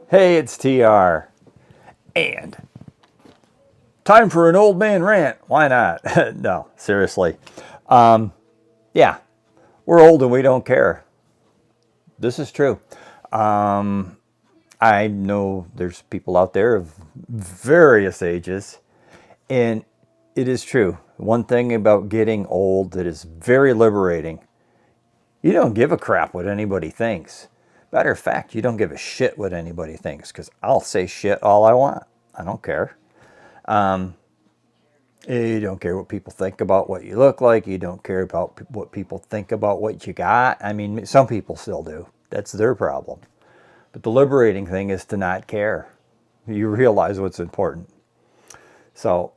Hey, it's TR. And time for an old man rant. Why not? No, seriously. Yeah, we're old and we don't care. This is true. I know there's people out there of various ages, and it is true. One thing about getting old that is very liberating, you don't give a crap what anybody thinks. Matter of fact, you don't give a shit what anybody thinks, because I'll say shit all I want. I don't care. You don't care what people think about what you look like. You don't care about what people think about what you got. I mean, some people still do. That's their problem. But the liberating thing is to not care. You realize what's important. So,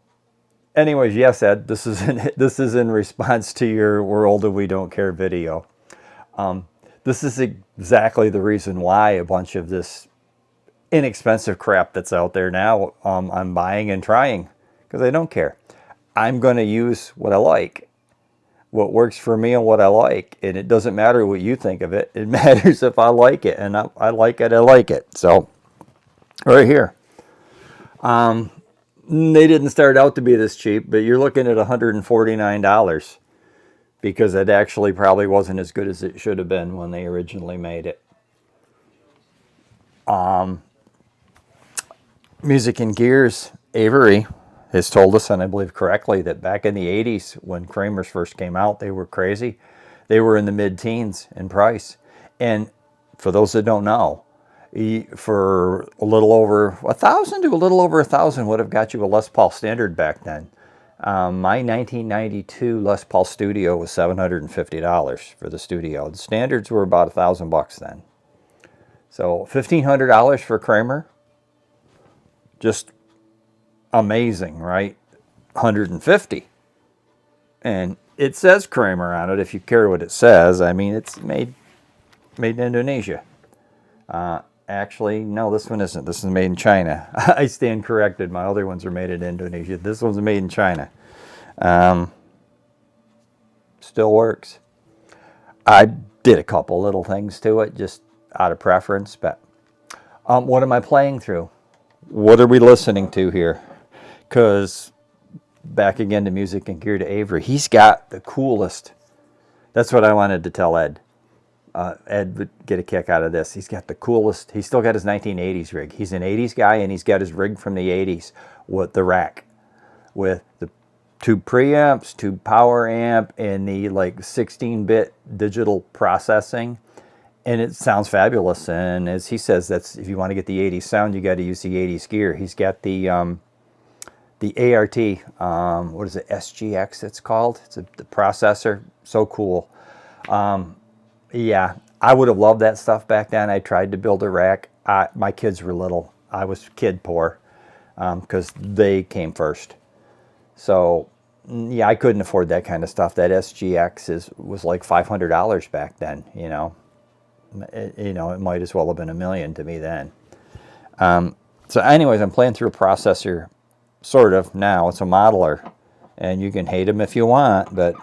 anyways, yes, Ed, this is in response to your "We're old and we don't care" video. This is exactly the reason why a bunch of this inexpensive crap that's out there now, I'm buying and trying, because I don't care. I'm going to use what I like, what works for me and what I like. And it doesn't matter what you think of it. It matters if I like it. And I like it, I like it. So, right here. They didn't start out to be this cheap, but you're looking at $149. Because it actually probably wasn't as good as it should have been when they originally made it. Music and Gears, Avery has told us, and I believe correctly, that back in the 80s when Kramer's first came out, they were crazy. They were in the mid-teens in price. And for those that don't know, for a little over $1,000 to a little over $1,000 would have got you a Les Paul Standard back then. My 1992 Les Paul Studio was $750 for the Studio. The Standards were about $1,000 then. So $1,500 for Kramer, just amazing, right? $150, and it says Kramer on it. If you care what it says, I mean, it's made in Indonesia. Actually, no, this one isn't. This is made in China. I stand corrected. My other ones are made in Indonesia. This one's made in China. Still works. I did a couple little things to it, just out of preference. But what am I playing through? What are we listening to here? Because back again to Music and Gear to Avery. He's got the coolest. That's what I wanted to tell Ed. Ed would get a kick out of this. He's got the coolest. He's still got his 1980s rig. He's an 80s guy, and he's got his rig from the 80s with the rack, with the tube preamps, tube power amp, and the like 16-bit digital processing, and it sounds fabulous. And as he says, that's if you want to get the 80s sound, you got to use the 80s gear. He's got the ART. What is it? SGX. It's called. It's the processor. So cool. Yeah, I would have loved that stuff back then. I tried to build a rack. My kids were little. I was kid poor because they came first. So, yeah, I couldn't afford that kind of stuff. That SGX was like $500 back then, you know. It might as well have been $1 million to me then. So anyways, I'm playing through a processor, sort of, now. It's a modeler. And you can hate them if you want, but...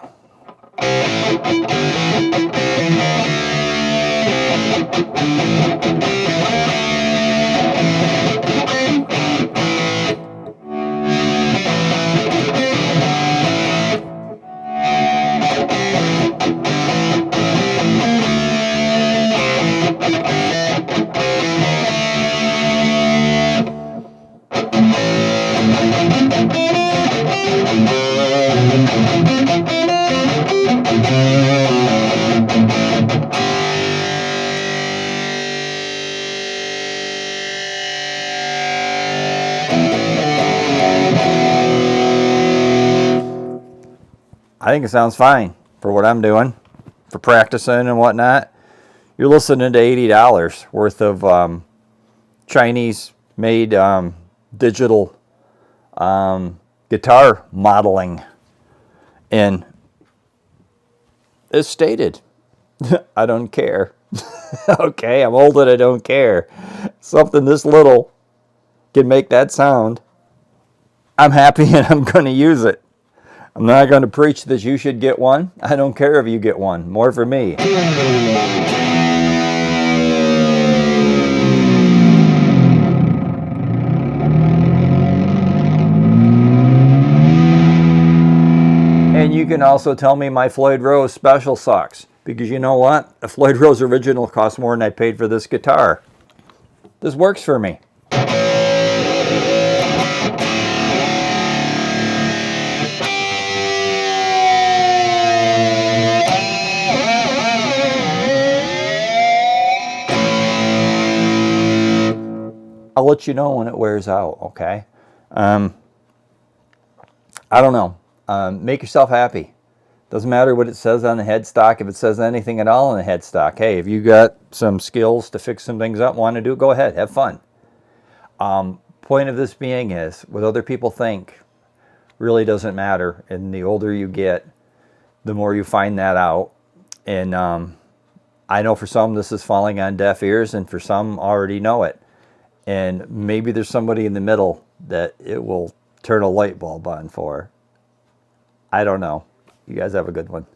I think it sounds fine for what I'm doing, for practicing and whatnot. You're listening to $80 worth of Chinese-made digital guitar modeling. And as stated, I don't care. Okay, I'm old and I don't care. Something this little can make that sound. I'm happy and I'm going to use it. I'm not going to preach that you should get one. I don't care if you get one. More for me. And you can also tell me my Floyd Rose special sucks. Because you know what? A Floyd Rose original costs more than I paid for this guitar. This works for me. I'll let you know when it wears out, okay? I don't know. Make yourself happy. Doesn't matter what it says on the headstock. If it says anything at all on the headstock, hey, if you got some skills to fix some things up, want to do it, go ahead. Have fun. Point of this being is, what other people think really doesn't matter. And the older you get, the more you find that out. And I know for some this is falling on deaf ears, and for some already know it. And maybe there's somebody in the middle that it will turn a light bulb on for. I don't know. You guys have a good one.